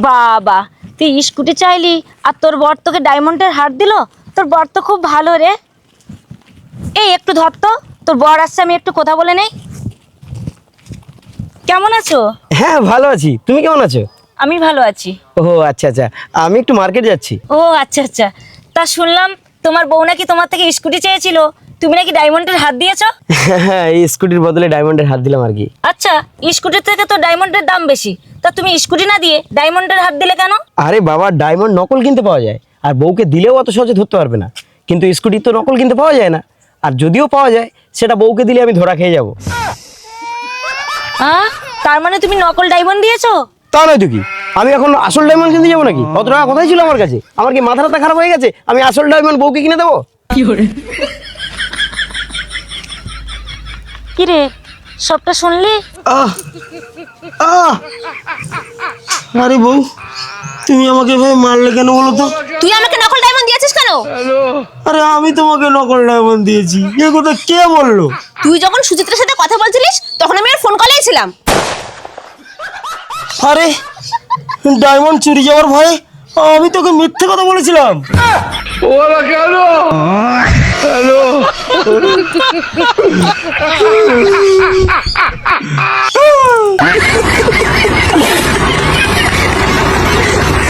বাবা, তুই স্কুটি চাইলি আর তোর বর তোকে ডায়মন্ডের হার দিল। তোর বর তো খুব ভালো রে। এই একটু ধর তো, তোর বর আসছে, আমি একটু কথা বলে নেই। কেমন আছো? হ্যাঁ ভালো আছি, তুমি কেমন আছো? আমি ভালো আছি। ও আচ্ছা আচ্ছা, আমি একটু মার্কেট যাচ্ছি। ও আচ্ছা আচ্ছা, তা শুনলাম তোমার বউ নাকি তোমার থেকে স্কুটি চেয়েছিল, তুমি নাকি ডায়মন্ডের হাত দিয়েছো? হ্যাঁ, এই স্কুটির বদলে ডায়মন্ডের হাত দিলাম আর কি। আচ্ছা, স্কুটির থেকে তো ডায়মন্ডের দাম বেশি, তা তুমি স্কুটি না দিয়ে ডায়মন্ডের হাত দিলে কেন? আরে বাবা, ডায়মন্ড নকল কিনতে পাওয়া যায়, আর বউকে দিলেও অত সহজে ধরতে পারবে না। কিন্তু স্কুটি তো নকল কিনতে পাওয়া যায় না, আর যদিও পাওয়া যায় সেটা বউকে দিলে আমি ধরা খেয়ে যাব। তার মানে তুমি নকল ডায়মন্ড দিয়েছো? তা নয় তো কি, আমি এখন আসল ডায়মন্ড কিনতে যাবো নাকি? কত টাকা কোথায় ছিল আমার কাছে? আমার কি মাথা খারাপ হয়ে গেছে? আমি আসল ডায়মন্ড বউকে কিনে দেবো? কি রে, সবটা শুনলি? আহ আহ আরে বউ, তুমি আমাকে এভাবে মারলে কেন বলো তো? তুই আমাকে নকল ডায়মন্ড দিয়েছিস কেন? আরে আমি তোমাকে নকল ডায়মন্ড দিয়েছি, এ কথা কে বললো? তুই যখন সুচিত্রার সাথে কথা বলছিলিস তখন আমি আর ফোন কলেই ছিলাম। আরে ডায়মন্ড চুরি যাওয়ার ভয়ে আমি তোকে মিথ্যে কথা বলেছিলাম। ওরা কেন? হ্যালো।